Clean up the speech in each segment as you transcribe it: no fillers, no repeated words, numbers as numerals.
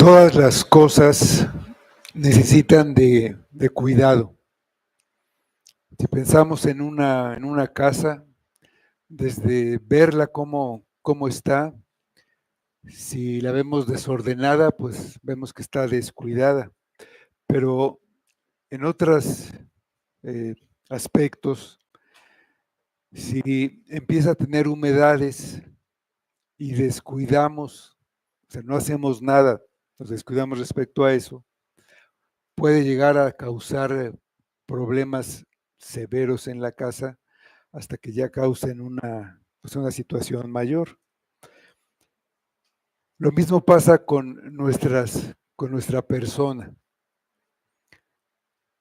Todas las cosas necesitan de cuidado. Si pensamos en una casa, desde verla cómo está, si la vemos desordenada, pues vemos que está descuidada. Pero en otros aspectos, si empieza a tener humedades y descuidamos, o sea, no hacemos nada, nos descuidamos respecto a eso, puede llegar a causar problemas severos en la casa hasta que ya causen una situación mayor. Lo mismo pasa con nuestra persona.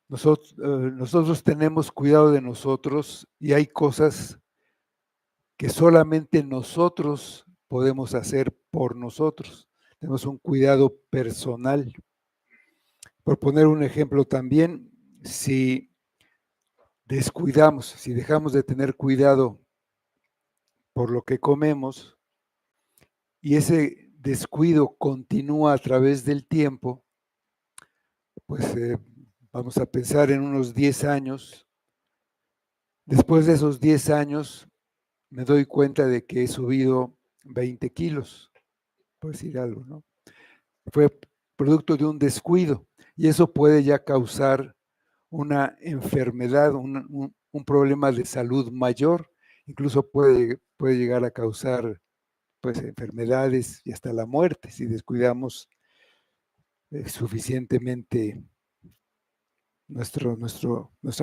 Nosotros tenemos cuidado de nosotros y hay cosas que solamente nosotros podemos hacer por nosotros. Tenemos un cuidado personal. Por poner un ejemplo también, si descuidamos, si dejamos de tener cuidado por lo que comemos y ese descuido continúa a través del tiempo, pues vamos a pensar en unos 10 años. Después de esos 10 años me doy cuenta de que he subido 20 kilos, por decir algo, ¿no? Fue producto de un descuido y eso puede ya causar una enfermedad, un problema de salud mayor, incluso puede llegar a causar pues enfermedades y hasta la muerte si descuidamos suficientemente nuestra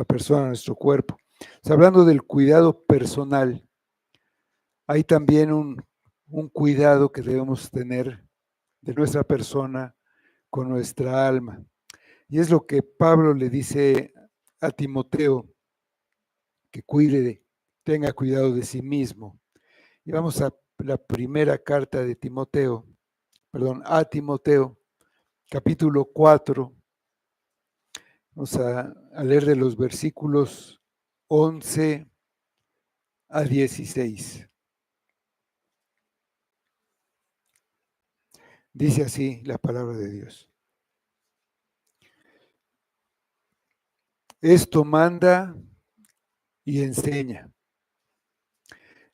persona, nuestro cuerpo. O sea, hablando del cuidado personal, hay también un cuidado que debemos tener de nuestra persona con nuestra alma. Y es lo que Pablo le dice a Timoteo, que tenga cuidado de sí mismo. Y vamos a la primera carta de Timoteo, a Timoteo, capítulo 4. Vamos a leer de los versículos 11 a 16. Dice así la palabra de Dios. Esto manda y enseña.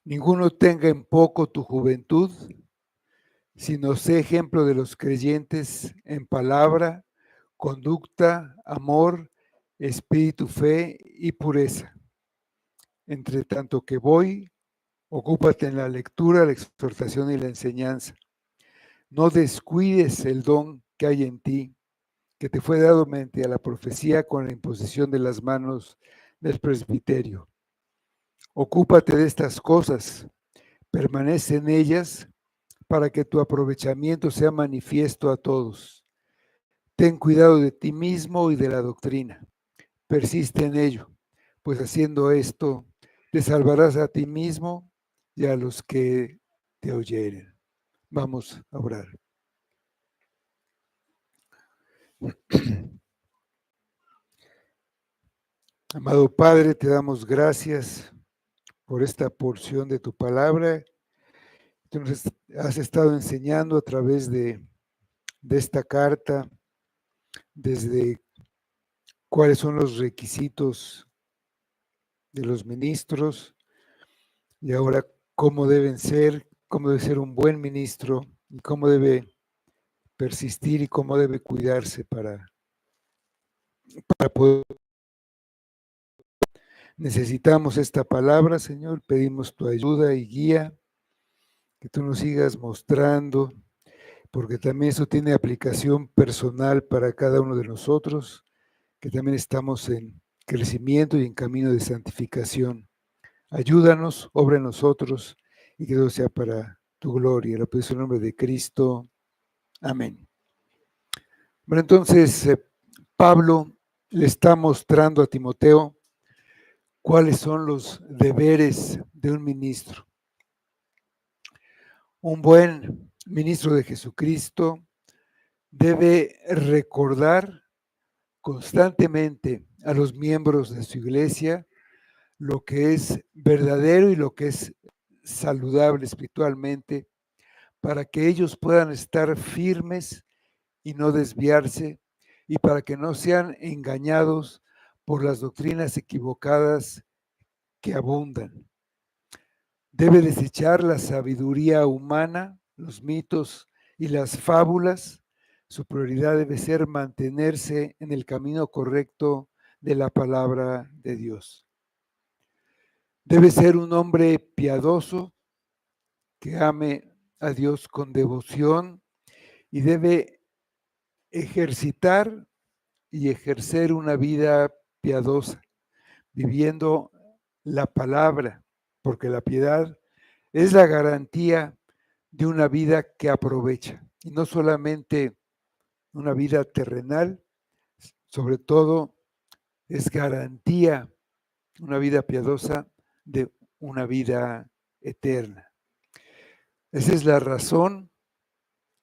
Ninguno tenga en poco tu juventud, sino sé ejemplo de los creyentes en palabra, conducta, amor, espíritu, fe y pureza. Entre tanto que voy, ocúpate en la lectura, la exhortación y la enseñanza. No descuides el don que hay en ti, que te fue dado mediante a la profecía con la imposición de las manos del presbiterio. Ocúpate de estas cosas, permanece en ellas para que tu aprovechamiento sea manifiesto a todos. Ten cuidado de ti mismo y de la doctrina. Persiste en ello, pues haciendo esto te salvarás a ti mismo y a los que te oyeren. Vamos a orar. Amado Padre, te damos gracias por esta porción de tu palabra. Tú nos has estado enseñando a través de esta carta, desde cuáles son los requisitos de los ministros y ahora cómo debe ser un buen ministro y cómo debe persistir y cómo debe cuidarse para poder. Necesitamos esta palabra, Señor, pedimos tu ayuda y guía, que tú nos sigas mostrando, porque también eso tiene aplicación personal para cada uno de nosotros, que también estamos en crecimiento y en camino de santificación. Ayúdanos, obra en nosotros y que todo sea para tu gloria. Lo pido en el nombre de Cristo. Amén. Bueno, entonces Pablo le está mostrando a Timoteo cuáles son los deberes de un ministro. Un buen ministro de Jesucristo debe recordar constantemente a los miembros de su iglesia lo que es verdadero y lo que es saludable espiritualmente, para que ellos puedan estar firmes y no desviarse, y para que no sean engañados por las doctrinas equivocadas que abundan. Debe desechar la sabiduría humana, los mitos y las fábulas. Su prioridad debe ser mantenerse en el camino correcto de la palabra de Dios. Debe ser un hombre piadoso que ame a Dios con devoción y debe ejercitar y ejercer una vida piadosa, viviendo la palabra, porque la piedad es la garantía de una vida que aprovecha, y no solamente una vida terrenal, sobre todo es garantía, una vida piadosa, de una vida eterna. Esa es la razón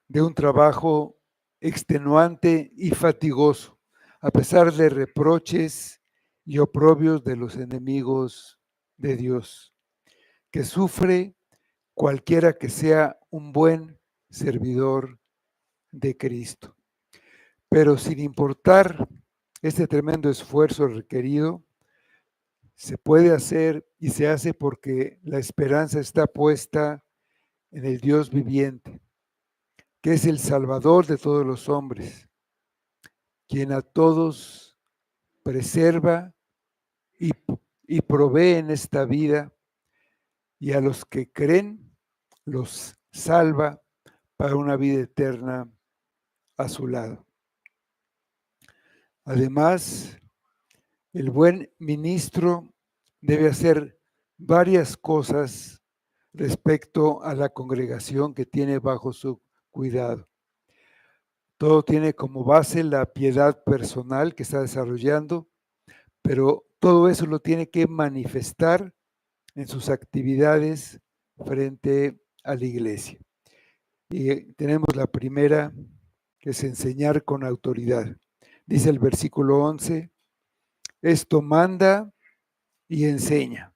de un trabajo extenuante y fatigoso, a pesar de reproches y oprobios de los enemigos de Dios, que sufre cualquiera que sea un buen servidor de Cristo. Pero sin importar este tremendo esfuerzo requerido, se puede hacer y se hace porque la esperanza está puesta en el Dios viviente, que es el Salvador de todos los hombres, quien a todos preserva y, y provee en esta vida, y a los que creen los salva para una vida eterna a su lado. Además, el buen ministro debe hacer varias cosas respecto a la congregación que tiene bajo su cuidado. Todo tiene como base la piedad personal que está desarrollando, pero todo eso lo tiene que manifestar en sus actividades frente a la iglesia. Y tenemos la primera, que es enseñar con autoridad. Dice el versículo 11, esto manda y enseña.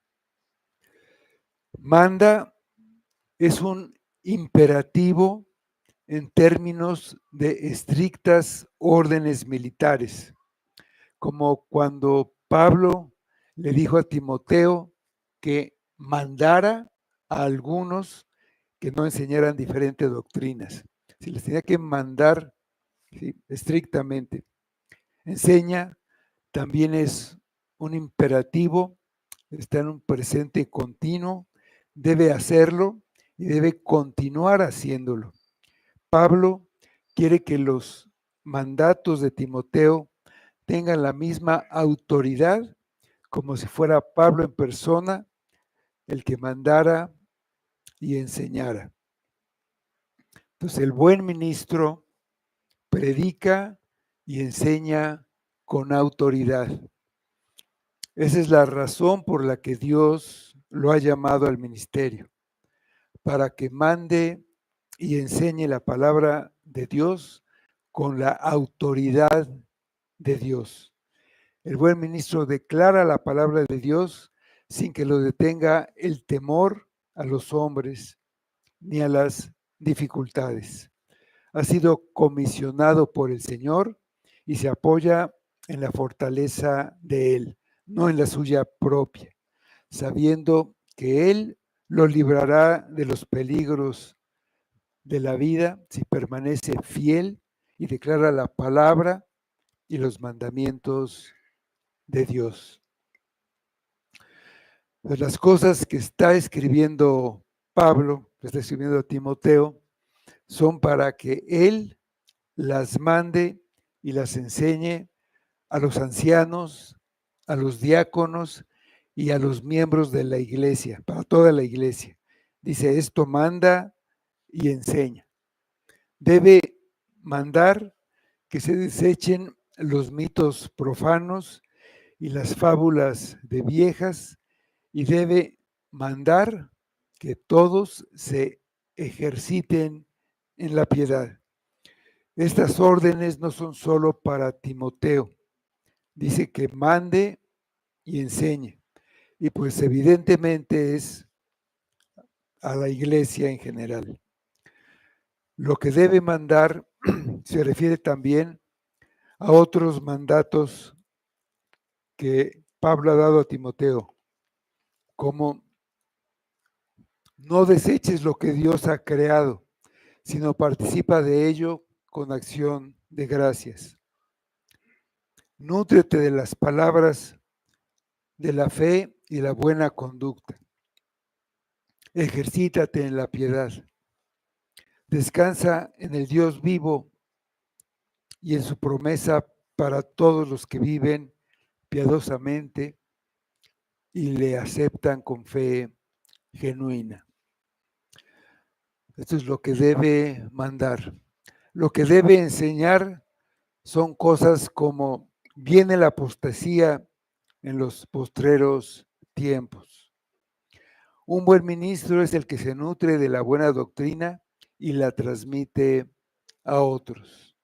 Manda es un imperativo en términos de estrictas órdenes militares, como cuando Pablo le dijo a Timoteo que mandara a algunos que no enseñaran diferentes doctrinas. Si les tenía que mandar, ¿sí?, estrictamente. Enseña también es un imperativo, está en un presente continuo, debe hacerlo y debe continuar haciéndolo. Pablo quiere que los mandatos de Timoteo tengan la misma autoridad como si fuera Pablo en persona el que mandara y enseñara. Entonces el buen ministro predica y enseña con autoridad. Esa es la razón por la que Dios lo ha llamado al ministerio, para que mande y enseñe la palabra de Dios con la autoridad de Dios. El buen ministro declara la palabra de Dios sin que lo detenga el temor a los hombres ni a las dificultades. Ha sido comisionado por el Señor y se apoya en la fortaleza de Él, no en la suya propia, sabiendo que Él lo librará de los peligros de la vida si permanece fiel y declara la palabra y los mandamientos de Dios. Pues las cosas que está escribiendo Pablo, que está escribiendo a Timoteo, son para que él las mande y las enseñe a los ancianos, a los diáconos y a los miembros de la iglesia, para toda la iglesia. Dice, esto manda y enseña. Debe mandar que se desechen los mitos profanos y las fábulas de viejas, y debe mandar que todos se ejerciten en la piedad. Estas órdenes no son solo para Timoteo. Dice que mande y enseñe. Y pues evidentemente es a la iglesia en general. Lo que debe mandar se refiere también a otros mandatos que Pablo ha dado a Timoteo, como no deseches lo que Dios ha creado, sino participa de ello con acción de gracias. Nútrete de las palabras de la fe y la buena conducta. Ejercítate en la piedad. Descansa en el Dios vivo y en su promesa para todos los que viven piadosamente y le aceptan con fe genuina. Esto es lo que debe mandar. Lo que debe enseñar son cosas como viene la apostasía en los postreros tiempos. Un buen ministro es el que se nutre de la buena doctrina y la transmite a otros.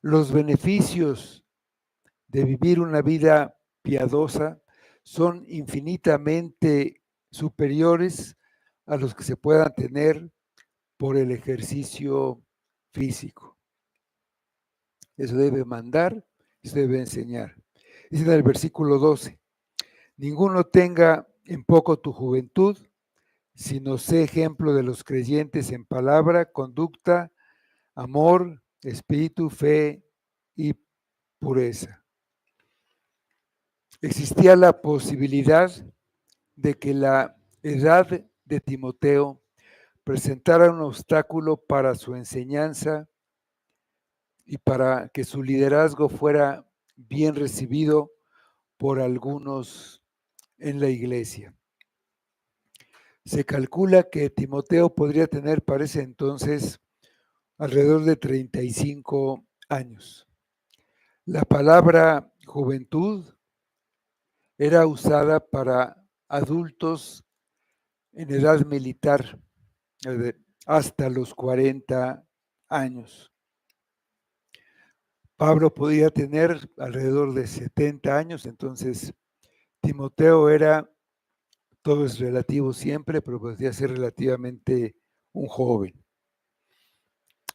Los beneficios de vivir una vida piadosa son infinitamente superiores a los que se puedan tener por el ejercicio físico. Eso debe mandar, eso debe enseñar. Dice en el versículo 12, ninguno tenga en poco tu juventud, sino sé ejemplo de los creyentes en palabra, conducta, amor, espíritu, fe y pureza. Existía la posibilidad de que la edad de Timoteo presentara un obstáculo para su enseñanza y para que su liderazgo fuera bien recibido por algunos en la iglesia. Se calcula que Timoteo podría tener para ese entonces alrededor de 35 años. La palabra juventud era usada para adultos en edad militar hasta los 40 años. Pablo podía tener alrededor de 70 años, entonces Timoteo era, todo es relativo siempre, pero podía ser relativamente un joven.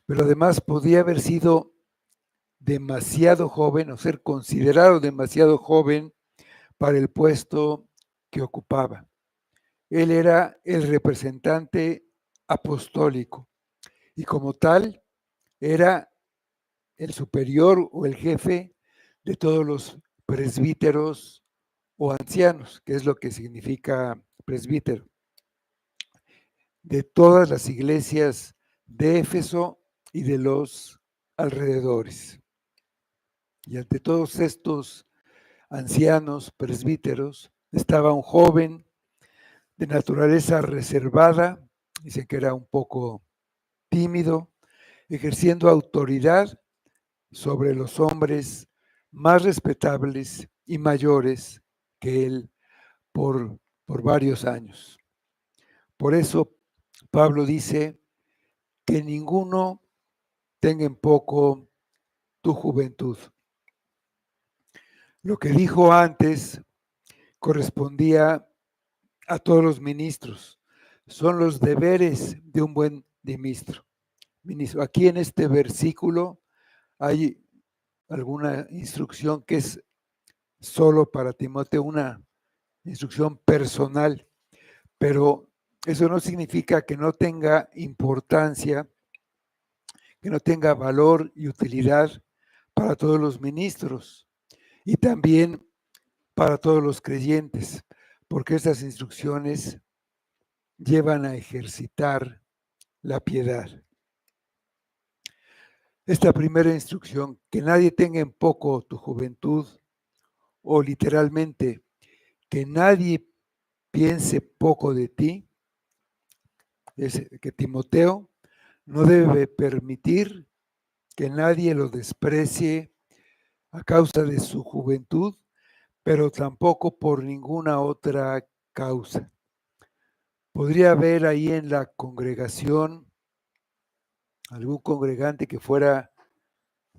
Pero además podía haber sido demasiado joven o ser considerado demasiado joven para el puesto que ocupaba. Él era el representante apostólico y como tal era el superior o el jefe de todos los presbíteros o ancianos, que es lo que significa presbítero, de todas las iglesias de Éfeso y de los alrededores. Y ante todos estos ancianos presbíteros estaba un joven de naturaleza reservada, dice que era un poco tímido, ejerciendo autoridad sobre los hombres más respetables y mayores que él por varios años. Por eso Pablo dice que ninguno tenga en poco tu juventud. Lo que dijo antes correspondía a todos los ministros. Son los deberes de un buen ministro. Aquí en este versículo hay alguna instrucción que es solo para Timoteo, una instrucción personal, pero eso no significa que no tenga importancia, que no tenga valor y utilidad para todos los ministros y también para todos los creyentes, porque estas instrucciones llevan a ejercitar la piedad. Esta primera instrucción, que nadie tenga en poco tu juventud, o literalmente, que nadie piense poco de ti, es que Timoteo no debe permitir que nadie lo desprecie a causa de su juventud, pero tampoco por ninguna otra causa. Podría haber ahí en la congregación algún congregante que fuera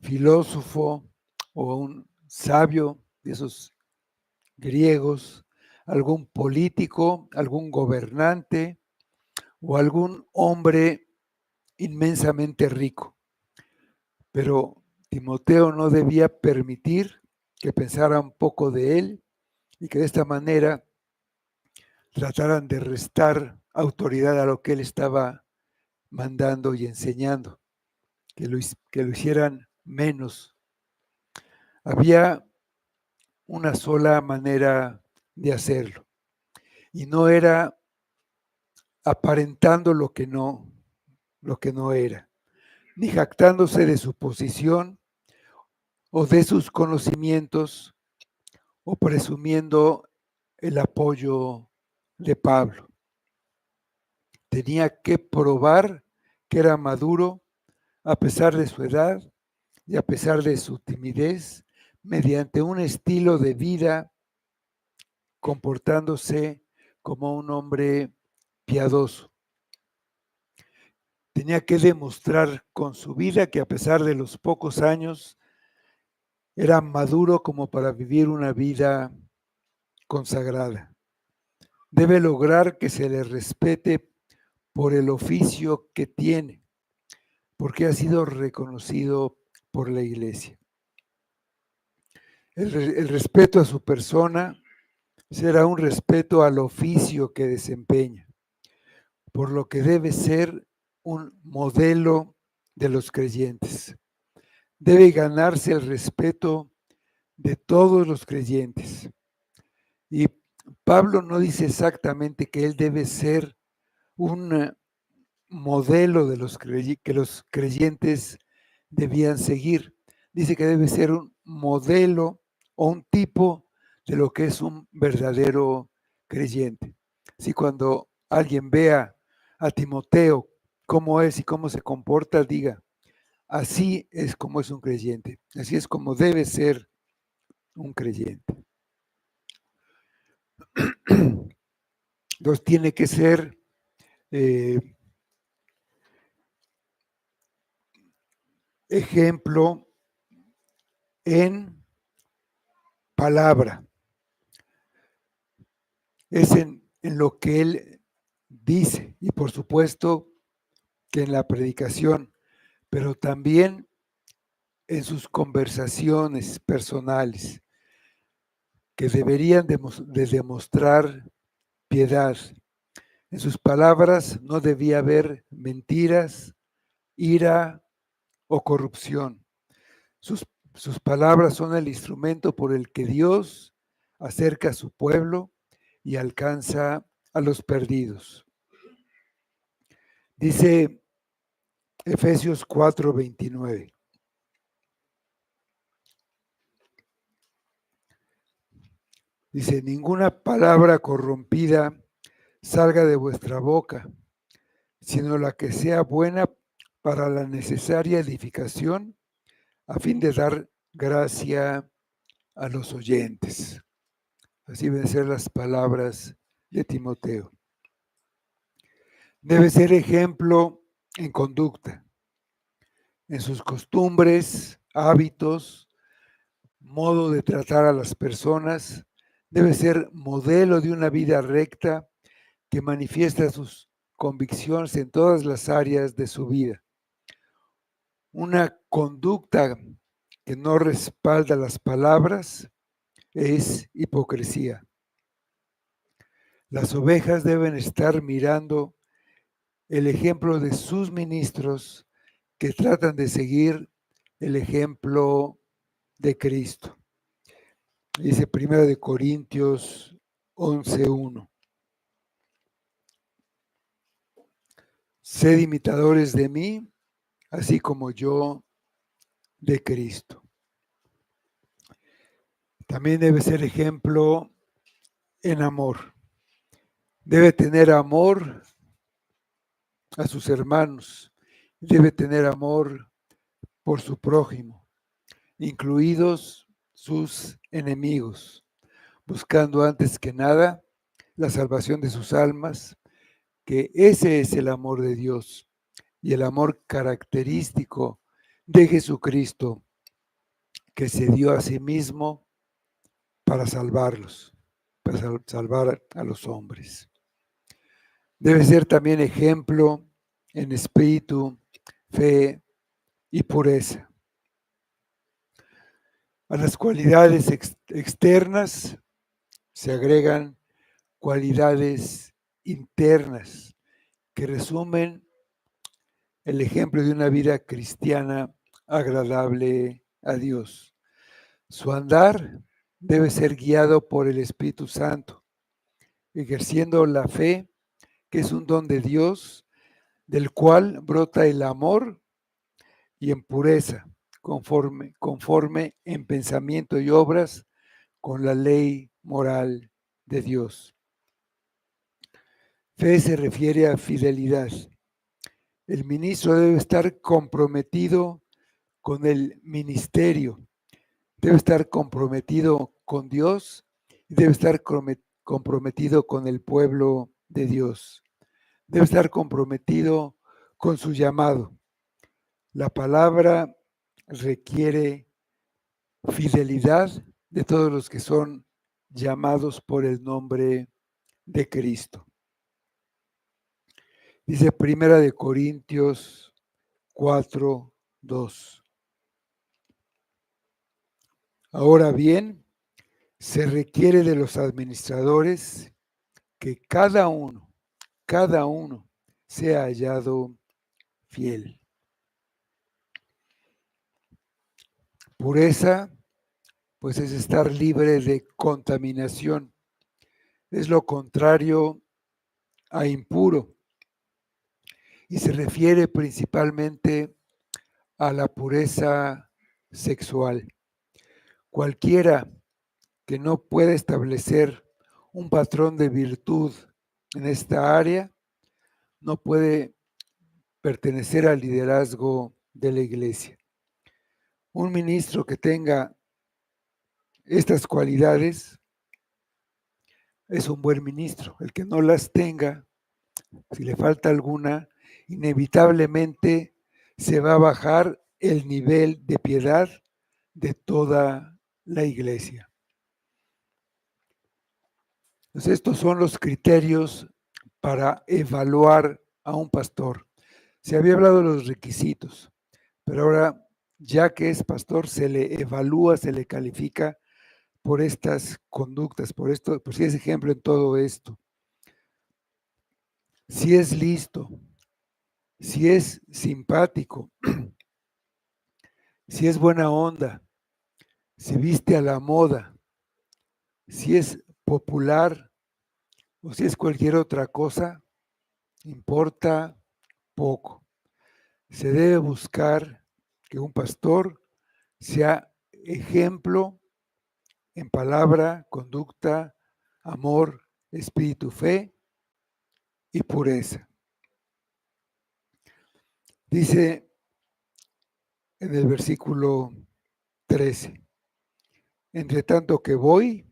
filósofo o un sabio de esos griegos, algún político, algún gobernante o algún hombre inmensamente rico. Pero Timoteo no debía permitir que pensaran poco de él y que de esta manera trataran de restar autoridad a lo que él estaba mandando y enseñando, que lo hicieran menos. Había una sola manera de hacerlo, y no era aparentando lo que no era, ni jactándose de su posición o de sus conocimientos o presumiendo el apoyo de Pablo. Tenía que probar que era maduro a pesar de su edad y a pesar de su timidez, mediante un estilo de vida comportándose como un hombre piadoso. Tenía que demostrar con su vida que a pesar de los pocos años era maduro como para vivir una vida consagrada. Debe lograr que se le respete por el oficio que tiene, porque ha sido reconocido por la iglesia. El respeto a su persona será un respeto al oficio que desempeña, por lo que debe ser un modelo de los creyentes. Debe ganarse el respeto de todos los creyentes. Y Pablo no dice exactamente que él debe ser un modelo de que los creyentes debían seguir. Dice que debe ser un modelo o un tipo de lo que es un verdadero creyente. Si cuando alguien vea a Timoteo cómo es y cómo se comporta, diga, así es como es un creyente, así es como debe ser un creyente. Entonces tiene que ser ejemplo en palabra. Es en lo que él dice y por supuesto que en la predicación, pero también en sus conversaciones personales, que deberían de demostrar piedad. En sus palabras no debía haber mentiras, ira o corrupción. Sus palabras son el instrumento por el que Dios acerca a su pueblo y alcanza a los perdidos. Dice Efesios 4:29. Dice, ninguna palabra corrompida salga de vuestra boca, sino la que sea buena para la necesaria edificación, a fin de dar gracia a los oyentes. Así deben ser las palabras de Timoteo. Debe ser ejemplo en conducta, en sus costumbres, hábitos, modo de tratar a las personas. Debe ser modelo de una vida recta que manifiesta sus convicciones en todas las áreas de su vida. Una conducta que no respalda las palabras es hipocresía. Las ovejas deben estar mirando el ejemplo de sus ministros que tratan de seguir el ejemplo de Cristo. Dice 1 Corintios 11:1. Sed imitadores de mí, así como yo de Cristo. También debe ser ejemplo en amor. Debe tener amor a sus hermanos. Debe tener amor por su prójimo, incluidos sus enemigos, buscando antes que nada la salvación de sus almas, que ese es el amor de Dios y el amor característico de Jesucristo, que se dio a sí mismo para salvarlos, para salvar a los hombres. Debe ser también ejemplo en espíritu, fe y pureza. A las cualidades externas se agregan cualidades internas que resumen el ejemplo de una vida cristiana agradable a Dios. Su andar debe ser guiado por el Espíritu Santo, ejerciendo la fe, que es un don de Dios, del cual brota el amor y en pureza, conforme en pensamiento y obras con la ley moral de Dios. Fe se refiere a fidelidad. El ministro debe estar comprometido con el ministerio, debe estar comprometido con Dios y debe estar comprometido con el pueblo de Dios. Debe estar comprometido con su llamado. La palabra requiere fidelidad de todos los que son llamados por el nombre de Cristo. Dice Primera de Corintios 4:2. Ahora bien, se requiere de los administradores que cada uno sea hallado fiel. Pureza, pues es estar libre de contaminación. Es lo contrario a impuro y se refiere principalmente a la pureza sexual. Cualquiera que no pueda establecer un patrón de virtud en esta área no puede pertenecer al liderazgo de la iglesia. Un ministro que tenga estas cualidades es un buen ministro. El que no las tenga, si le falta alguna, inevitablemente se va a bajar el nivel de piedad de toda la iglesia. Entonces, estos son los criterios para evaluar a un pastor. Se había hablado de los requisitos, pero ahora, ya que es pastor, se le evalúa, se le califica por estas conductas, por si es ejemplo en todo esto. Si es listo, si es simpático, si es buena onda, si viste a la moda, si es popular o si es cualquier otra cosa, importa poco. Se debe buscar que un pastor sea ejemplo en palabra, conducta, amor, espíritu, fe y pureza. Dice en el versículo 13, entre tanto que voy,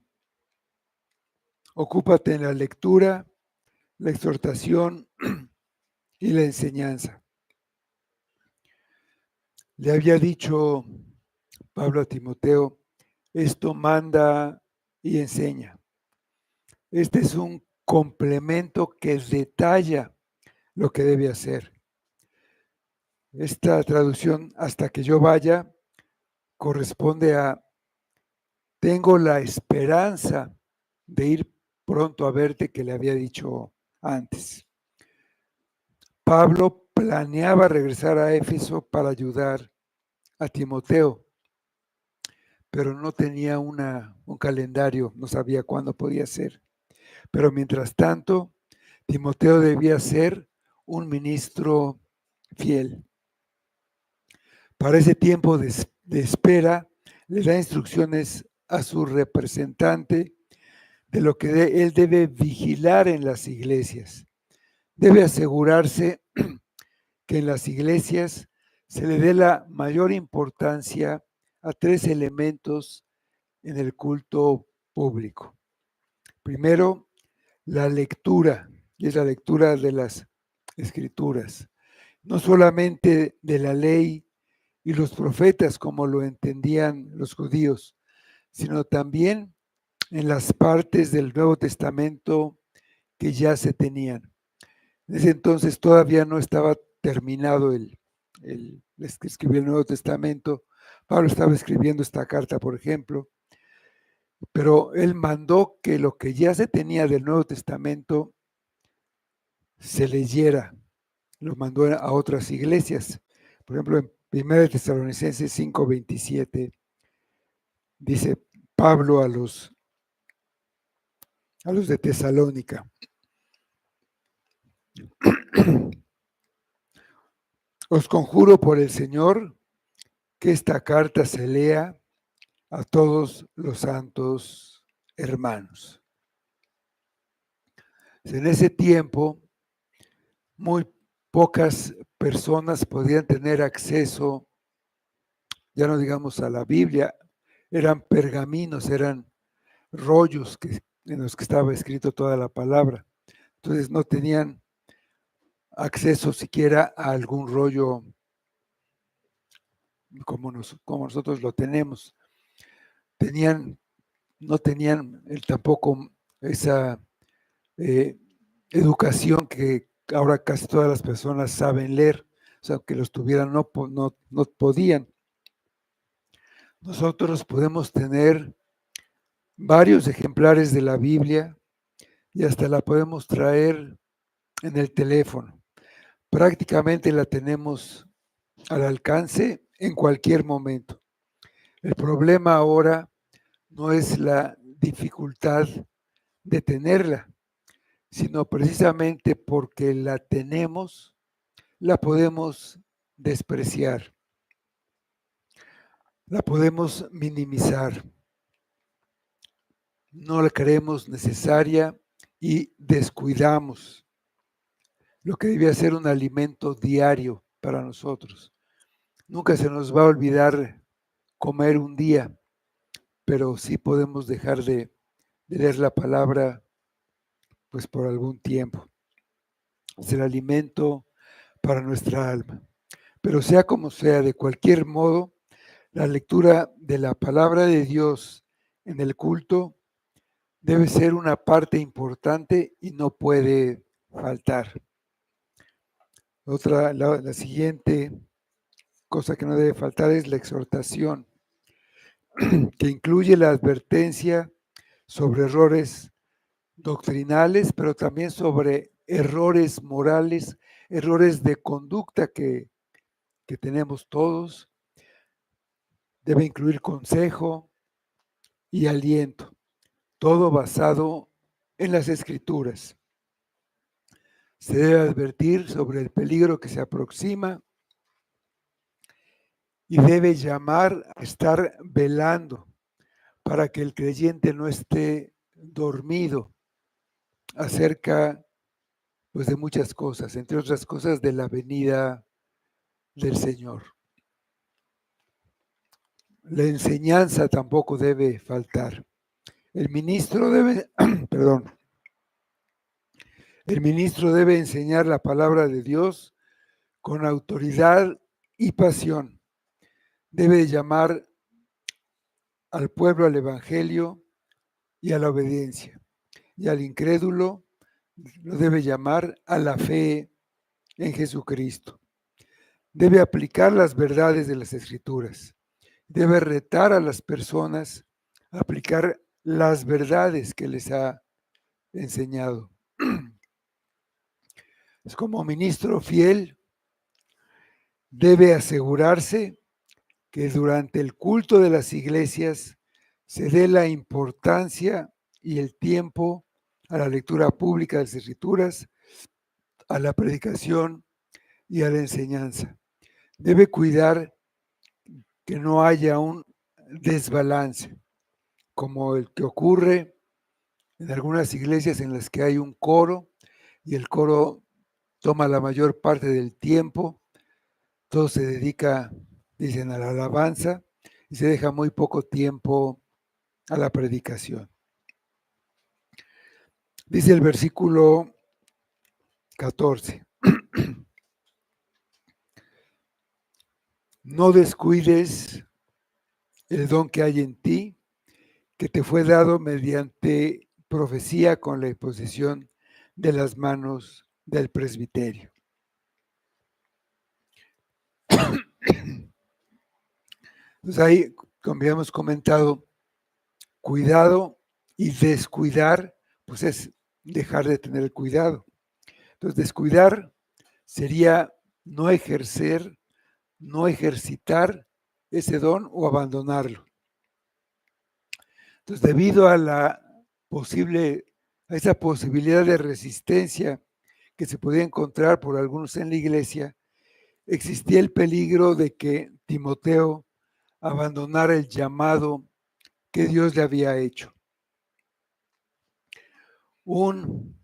ocúpate en la lectura, la exhortación y la enseñanza. Le había dicho Pablo a Timoteo, esto manda y enseña. Este es un complemento que detalla lo que debe hacer. Esta traducción, hasta que yo vaya, corresponde a tengo la esperanza de ir pronto a verte, que le había dicho antes. Pablo planeaba regresar a Éfeso para ayudar a Timoteo, pero no tenía un calendario, no sabía cuándo podía ser. Pero mientras tanto, Timoteo debía ser un ministro fiel. Para ese tiempo de espera, le da instrucciones a su representante de lo que él debe vigilar en las iglesias. Debe asegurarse que en las iglesias se le dé la mayor importancia a 3 elementos en el culto público. Primero, la lectura, y es la lectura de las escrituras, no solamente de la ley y los profetas como lo entendían los judíos, sino también en las partes del Nuevo Testamento que ya se tenían. En ese entonces todavía no estaba terminado el que escribió el Nuevo Testamento, Pablo estaba escribiendo esta carta, por ejemplo, pero él mandó que lo que ya se tenía del Nuevo Testamento se leyera, lo mandó a otras iglesias. Por ejemplo, en 1 Tesalonicenses 5:27 dice Pablo a los de Tesalónica: os conjuro por el Señor que esta carta se lea a todos los santos hermanos. En ese tiempo, muy pocas personas podían tener acceso, ya no digamos a la Biblia, eran pergaminos, eran rollos en los que estaba escrito toda la palabra. Entonces no tenían acceso siquiera a algún rollo como nosotros lo tenemos. No tenían tampoco esa educación que ahora casi todas las personas saben leer. O sea, que los tuvieran, no podían. Nosotros podemos tener varios ejemplares de la Biblia y hasta la podemos traer en el teléfono. Prácticamente la tenemos al alcance en cualquier momento. El problema ahora no es la dificultad de tenerla, sino precisamente porque la tenemos, la podemos despreciar, la podemos minimizar, no la creemos necesaria y descuidamos lo que debía ser un alimento diario para nosotros. Nunca se nos va a olvidar comer un día, pero sí podemos dejar de leer la palabra pues por algún tiempo. Es el alimento para nuestra alma. Pero sea como sea, de cualquier modo, la lectura de la palabra de Dios en el culto debe ser una parte importante y no puede faltar. La siguiente cosa que no debe faltar es la exhortación, que incluye la advertencia sobre errores doctrinales, pero también sobre errores morales, errores de conducta que tenemos todos. Debe incluir consejo y aliento, todo basado en las Escrituras. Se debe advertir sobre el peligro que se aproxima y debe llamar a estar velando para que el creyente no esté dormido acerca pues, de muchas cosas, entre otras cosas de la venida del Señor. La enseñanza tampoco debe faltar. El ministro debe, perdón, el ministro debe enseñar la palabra de Dios con autoridad y pasión. Debe llamar al pueblo al evangelio y a la obediencia. Y al incrédulo lo debe llamar a la fe en Jesucristo. Debe aplicar las verdades de las Escrituras. Debe retar a las personas a aplicar las verdades que les ha enseñado. Es como ministro fiel, debe asegurarse que durante el culto de las iglesias se dé la importancia y el tiempo a la lectura pública de las Escrituras, a la predicación y a la enseñanza. Debe cuidar que no haya un desbalance, como el que ocurre en algunas iglesias en las que hay un coro y el coro toma la mayor parte del tiempo, todo se dedica, dicen, a la alabanza y se deja muy poco tiempo a la predicación. Dice el versículo 14: no descuides el don que hay en ti, que te fue dado mediante profecía con la imposición de las manos del presbiterio. Pues ahí, como habíamos comentado, cuidado y descuidar, pues es dejar de tener el cuidado. Entonces, descuidar sería no ejercer, no ejercitar ese don o abandonarlo. Entonces, debido a a esa posibilidad de resistencia que se podía encontrar por algunos en la iglesia, existía el peligro de que Timoteo abandonara el llamado que Dios le había hecho. Un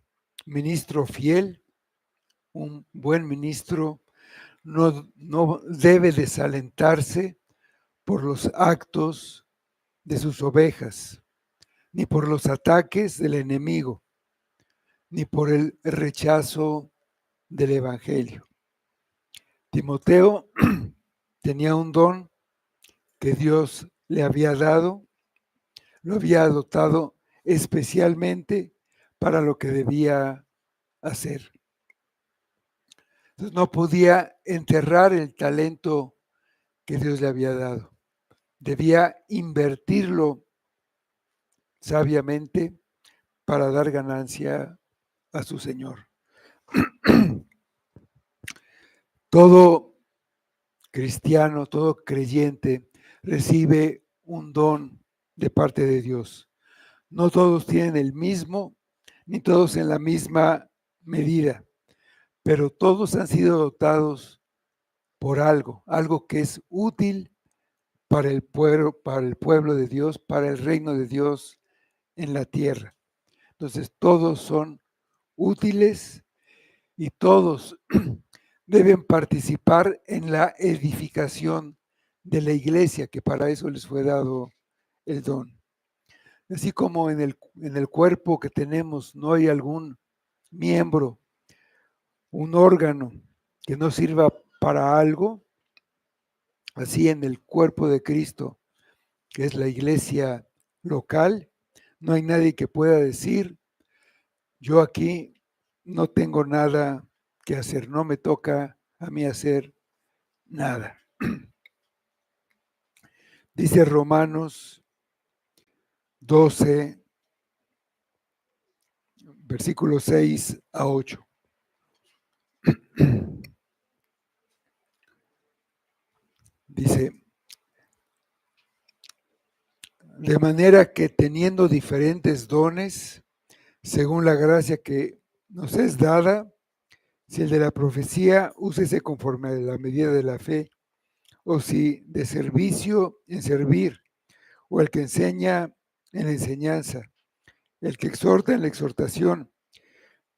ministro fiel, un buen ministro, no debe desalentarse por los actos de sus ovejas, ni por los ataques del enemigo, ni por el rechazo del evangelio. Timoteo tenía un don que Dios le había dado, lo había dotado especialmente para lo que debía hacer. Entonces no podía enterrar el talento que Dios le había dado. Debía invertirlo sabiamente para dar ganancia a su Señor. Todo cristiano, todo creyente recibe un don de parte de Dios. No todos tienen el mismo, ni todos en la misma medida, pero todos han sido dotados por algo que es útil para el pueblo de Dios, para el reino de Dios en la tierra. Entonces, todos son útiles y todos deben participar en la edificación de la iglesia, que para eso les fue dado el don. Así como en el cuerpo que tenemos no hay algún miembro, un órgano que no sirva para algo, así en el cuerpo de Cristo, que es la iglesia local, no hay nadie que pueda decir, yo aquí no tengo nada que hacer, no me toca a mí hacer nada. Dice Romanos 12, versículos 6 a 8. Dice, de manera que teniendo diferentes dones, según la gracia que nos es dada, si el de la profecía, úsese conforme a la medida de la fe, o si de servicio en servir, o el que enseña en la enseñanza, el que exhorta en la exhortación,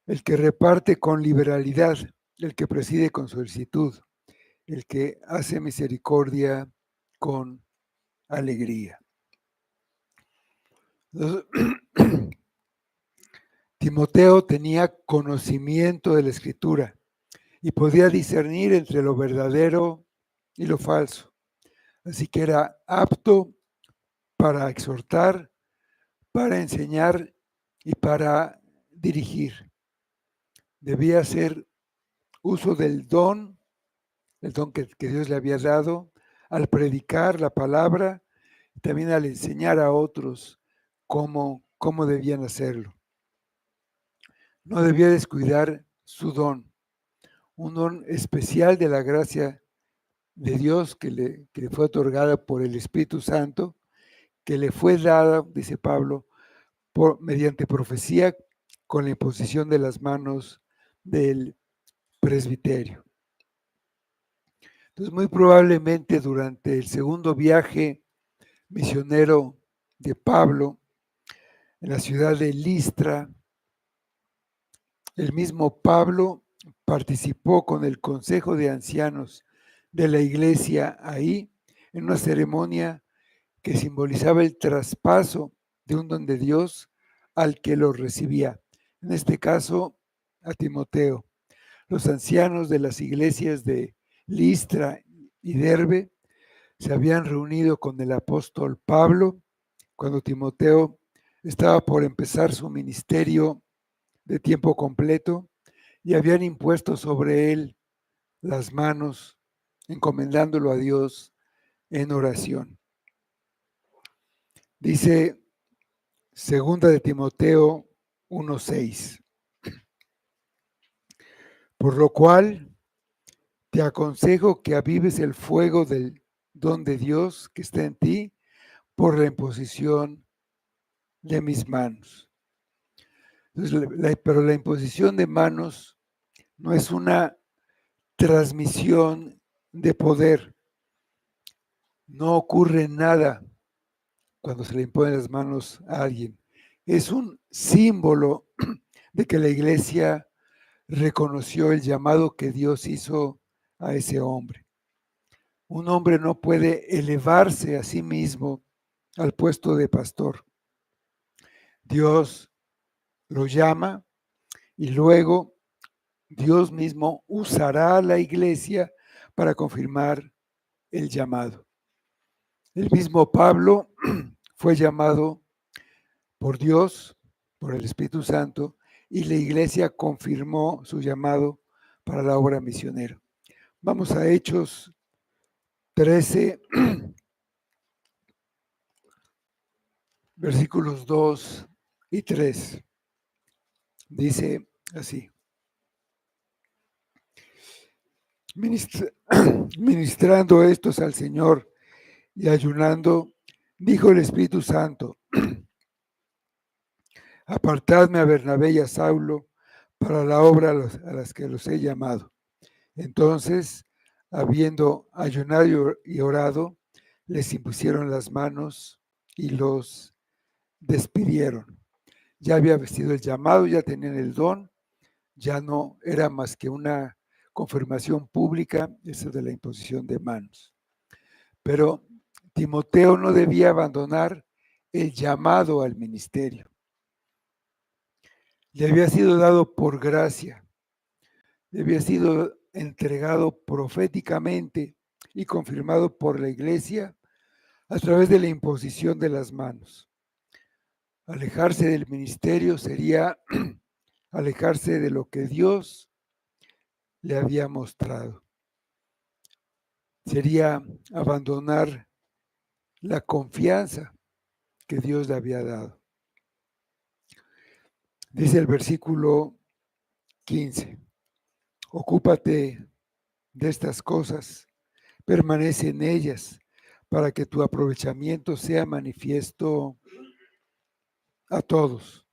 el que reparte con liberalidad, el que preside con solicitud, el que hace misericordia con alegría. Entonces, Timoteo tenía conocimiento de la Escritura y podía discernir entre lo verdadero y lo falso. Así que era apto para exhortar, para enseñar y para dirigir. Debía hacer uso del don, el don que Dios le había dado, al predicar la palabra y también al enseñar a otros cómo debían hacerlo. No debía descuidar su don, un don especial de la gracia de Dios que le fue otorgada por el Espíritu Santo, que le fue dada, dice Pablo, mediante profecía con la imposición de las manos del presbiterio. Entonces, muy probablemente durante el segundo viaje misionero de Pablo en la ciudad de Listra, el mismo Pablo participó con el Consejo de Ancianos de la iglesia ahí en una ceremonia que simbolizaba el traspaso de un don de Dios al que lo recibía. En este caso, a Timoteo. Los ancianos de las iglesias de Listra y Derbe se habían reunido con el apóstol Pablo cuando Timoteo estaba por empezar su ministerio de tiempo completo y habían impuesto sobre él las manos, encomendándolo a Dios en oración. Dice 2 de Timoteo 1:6. Por lo cual te aconsejo que avives el fuego del don de Dios que está en ti por la imposición de mis manos. Entonces, pero la imposición de manos no es una transmisión de poder. No ocurre nada cuando se le imponen las manos a alguien. Es un símbolo de que la iglesia reconoció el llamado que Dios hizo a ese hombre. Un hombre no puede elevarse a sí mismo al puesto de pastor. Dios lo llama y luego Dios mismo usará a la iglesia para confirmar el llamado. El mismo Pablo fue llamado por Dios, por el Espíritu Santo, y la iglesia confirmó su llamado para la obra misionera. Vamos a Hechos 13, versículos 2 y 3. Dice así: ministrando estos al Señor y ayunando, dijo el Espíritu Santo: apartadme a Bernabé y a Saulo para la obra a las que los he llamado. Entonces, habiendo ayunado y orado, les impusieron las manos y los despidieron. Ya había vestido el llamado, ya tenían el don, ya no era más que una confirmación pública, eso de la imposición de manos. Pero Timoteo no debía abandonar el llamado al ministerio. Le había sido dado por gracia, le había sido entregado proféticamente y confirmado por la iglesia a través de la imposición de las manos. Alejarse del ministerio sería alejarse de lo que Dios le había mostrado. Sería abandonar la confianza que Dios le había dado. Dice el versículo 15: ocúpate de estas cosas, permanece en ellas, para que tu aprovechamiento sea manifiesto a todos.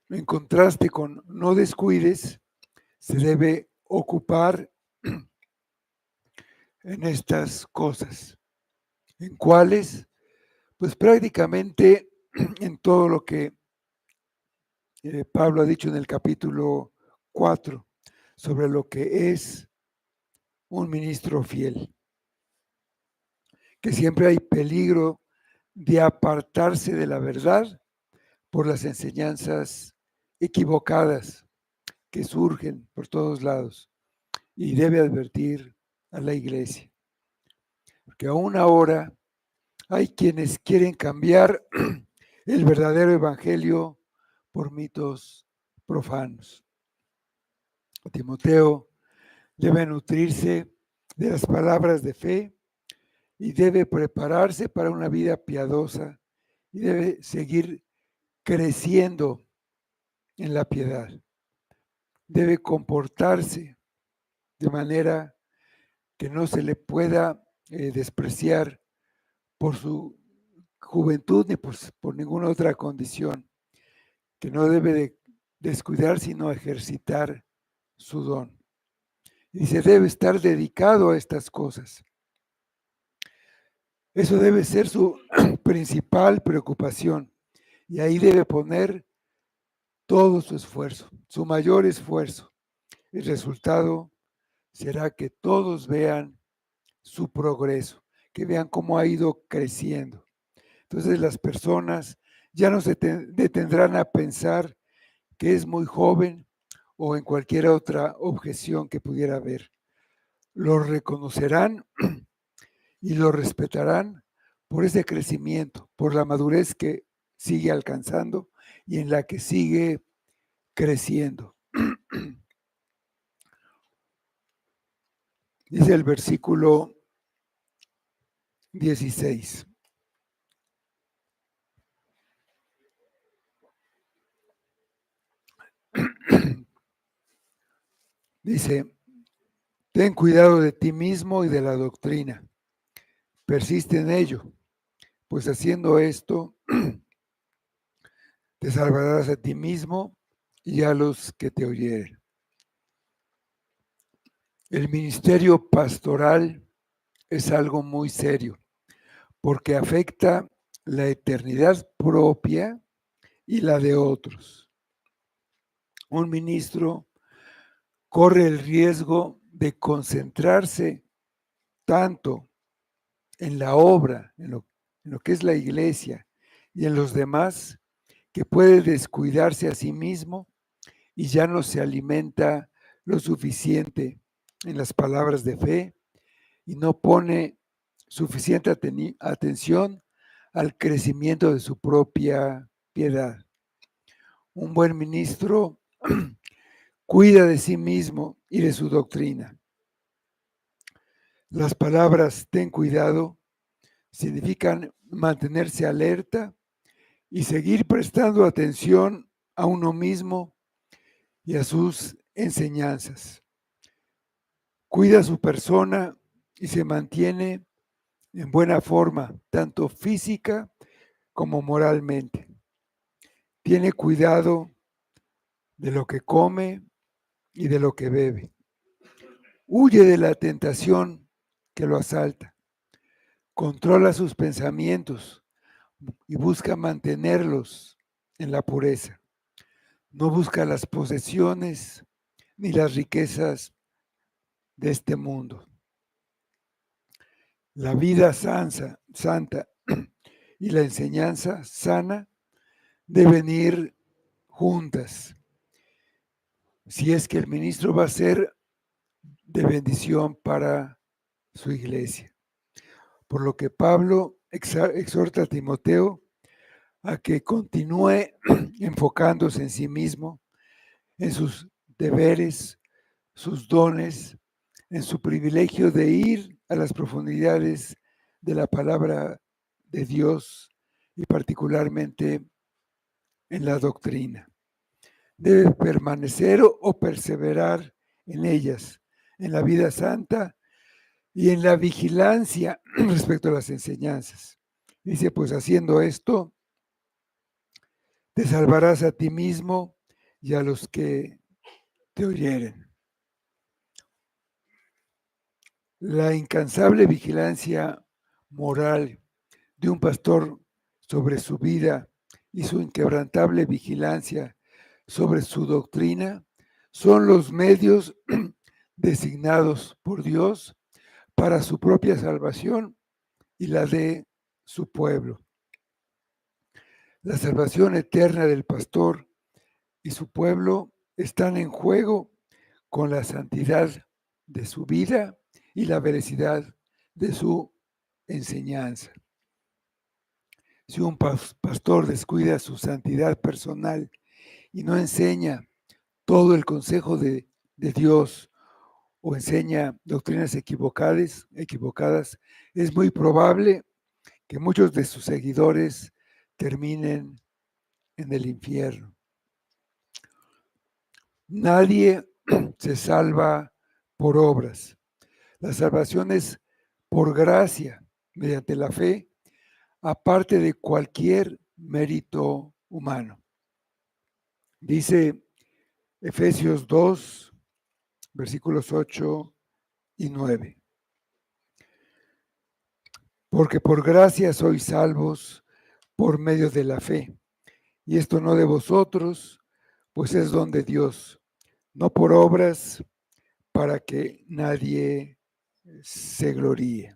En contraste con no descuides, se debe ocupar en estas cosas. ¿En cuáles? Pues prácticamente en todo lo que Pablo ha dicho en el capítulo 4 sobre lo que es un ministro fiel. Que siempre hay peligro de apartarse de la verdad por las enseñanzas equivocadas que surgen por todos lados, y debe advertir a la iglesia, porque aún ahora hay quienes quieren cambiar el verdadero evangelio por mitos profanos. Timoteo debe nutrirse de las palabras de fe y debe prepararse para una vida piadosa y debe seguir creciendo en la piedad. Debe comportarse de manera que no se le pueda despreciar por su juventud ni por ninguna otra condición, que no debe de descuidar sino ejercitar su don. Y se debe estar dedicado a estas cosas. Eso debe ser su principal preocupación y ahí debe poner todo su esfuerzo, su mayor esfuerzo. El resultado será que todos vean su progreso, que vean cómo ha ido creciendo. Entonces las personas ya no se detendrán a pensar que es muy joven o en cualquier otra objeción que pudiera haber. Lo reconocerán y lo respetarán por ese crecimiento, por la madurez que sigue alcanzando y en la que sigue creciendo. Dice el versículo 16. Dice, ten cuidado de ti mismo y de la doctrina. Persiste en ello, pues haciendo esto te salvarás a ti mismo y a los que te oyeren. El ministerio pastoral es algo muy serio, porque afecta la eternidad propia y la de otros. Un ministro corre el riesgo de concentrarse tanto en la obra, en lo que es la iglesia y en los demás, que puede descuidarse a sí mismo y ya no se alimenta lo suficiente en las palabras de fe y no pone suficiente atención al crecimiento de su propia piedad. Un buen ministro cuida de sí mismo y de su doctrina. Las palabras ten cuidado significan mantenerse alerta y seguir prestando atención a uno mismo y a sus enseñanzas. Cuida su persona y se mantiene en buena forma, tanto física como moralmente. Tiene cuidado de lo que come y de lo que bebe. Huye de la tentación que lo asalta. Controla sus pensamientos y busca mantenerlos en la pureza. No busca las posesiones ni las riquezas de este mundo. La vida santa y la enseñanza sana deben ir juntas, si es que el ministro va a ser de bendición para su iglesia. Por lo que Pablo exhorta a Timoteo a que continúe enfocándose en sí mismo, en sus deberes, sus dones, en su privilegio de ir a las profundidades de la palabra de Dios y particularmente en la doctrina. Debe permanecer o perseverar en ellas, en la vida santa y en la vigilancia respecto a las enseñanzas. Dice, pues haciendo esto, te salvarás a ti mismo y a los que te oyeren. La incansable vigilancia moral de un pastor sobre su vida y su inquebrantable vigilancia sobre su doctrina son los medios designados por Dios para su propia salvación y la de su pueblo. La salvación eterna del pastor y su pueblo están en juego con la santidad de su vida y la veracidad de su enseñanza. Si un pastor descuida su santidad personal y no enseña todo el consejo de Dios o enseña doctrinas equivocadas, es muy probable que muchos de sus seguidores terminen en el infierno. Nadie se salva por obras. La salvación es por gracia, mediante la fe, aparte de cualquier mérito humano. Dice Efesios 2, versículos 8 y 9. Porque por gracia sois salvos por medio de la fe. Y esto no de vosotros, pues es don de Dios, no por obras, para que nadie se gloríe.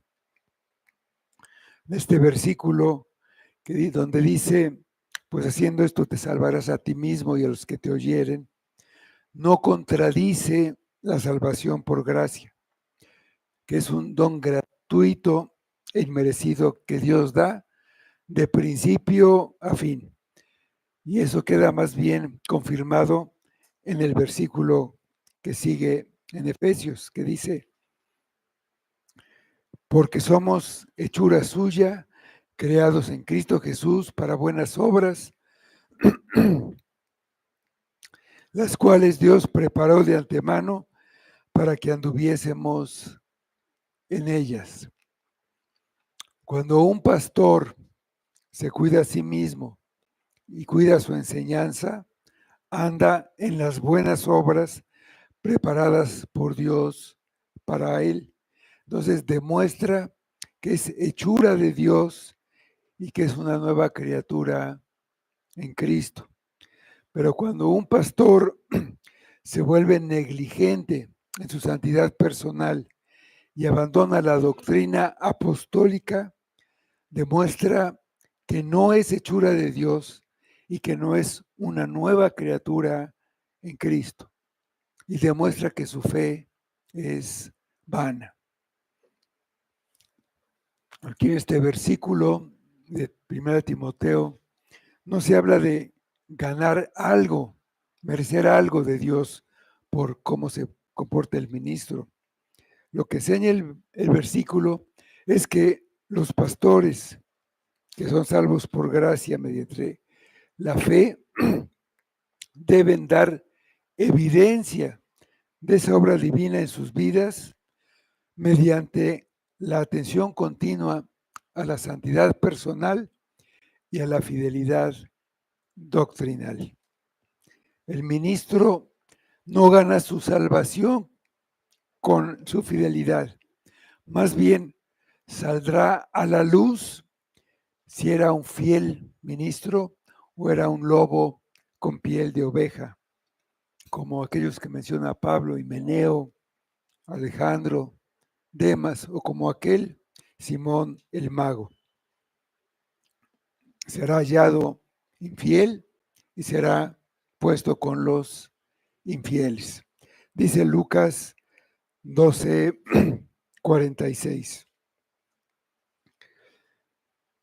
En este versículo donde dice, pues haciendo esto te salvarás a ti mismo y a los que te oyeren, no contradice la salvación por gracia, que es un don gratuito e inmerecido que Dios da de principio a fin. Y eso queda más bien confirmado en el versículo que sigue en Efesios, que dice, porque somos hechura suya, creados en Cristo Jesús para buenas obras, las cuales Dios preparó de antemano para que anduviésemos en ellas. Cuando un pastor se cuida a sí mismo y cuida su enseñanza, anda en las buenas obras preparadas por Dios para él. Entonces demuestra que es hechura de Dios y que es una nueva criatura en Cristo. Pero cuando un pastor se vuelve negligente en su santidad personal y abandona la doctrina apostólica, demuestra que no es hechura de Dios y que no es una nueva criatura en Cristo. Y demuestra que su fe es vana. Aquí en este versículo de 1 Timoteo no se habla de ganar algo, merecer algo de Dios por cómo se comporta el ministro. Lo que enseña el versículo es que los pastores que son salvos por gracia mediante la fe deben dar evidencia de esa obra divina en sus vidas mediante la atención continua a la santidad personal y a la fidelidad doctrinal. El ministro no gana su salvación con su fidelidad, más bien saldrá a la luz si era un fiel ministro o era un lobo con piel de oveja, como aquellos que menciona Pablo, Himeneo, Alejandro, Demas, o como aquel Simón el mago. Será hallado infiel y será puesto con los infieles. Dice Lucas 12:46.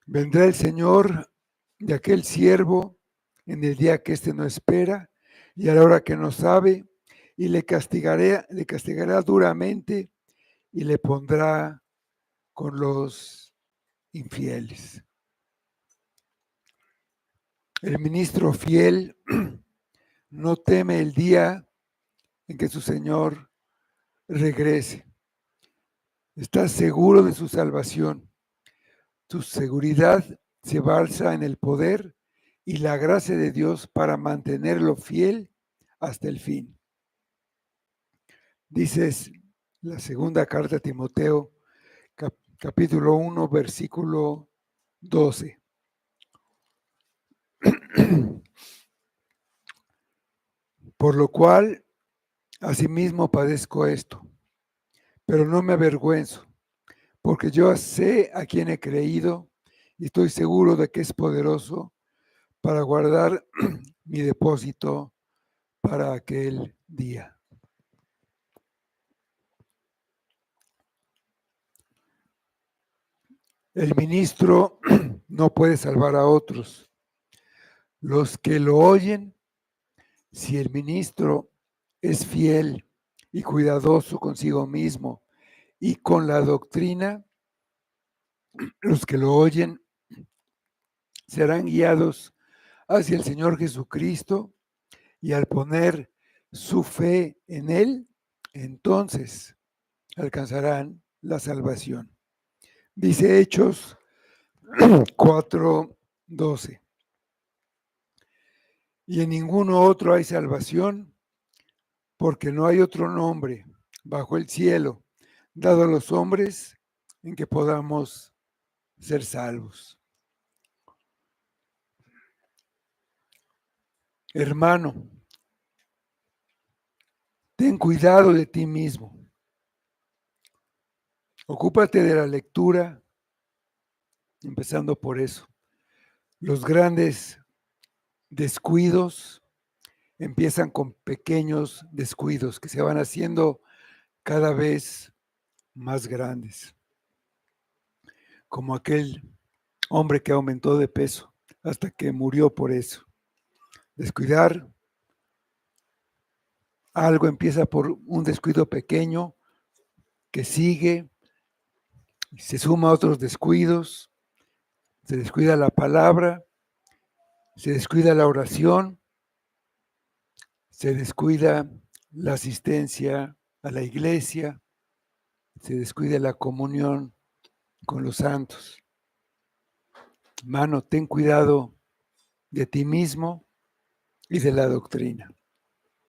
Vendrá el Señor de aquel siervo en el día que éste no espera y a la hora que no sabe, y le castigará duramente y le pondrá con los infieles. El ministro fiel no teme el día en que su Señor regrese. Está seguro de su salvación. Su seguridad se basa en el poder y la gracia de Dios para mantenerlo fiel hasta el fin. Dices la segunda carta a Timoteo, capítulo 1, versículo 12. Por lo cual, asimismo padezco esto, pero no me avergüenzo, porque yo sé a quién he creído y estoy seguro de que es poderoso para guardar mi depósito para aquel día. El ministro no puede salvar a otros. Los que lo oyen, si el ministro es fiel y cuidadoso consigo mismo y con la doctrina, los que lo oyen serán guiados hacia el Señor Jesucristo y al poner su fe en Él, entonces alcanzarán la salvación. Dice Hechos 4:12. Y en ninguno otro hay salvación, porque no hay otro nombre bajo el cielo dado a los hombres en que podamos ser salvos. Hermano, ten cuidado de ti mismo. Ocúpate de la lectura, empezando por eso. Los grandes descuidos empiezan con pequeños descuidos que se van haciendo cada vez más grandes. Como aquel hombre que aumentó de peso hasta que murió por eso. Descuidar algo empieza por un descuido pequeño que sigue Se suma a otros descuidos, se descuida la palabra, se descuida la oración, se descuida la asistencia a la iglesia, se descuida la comunión con los santos. Hermano, ten cuidado de ti mismo y de la doctrina.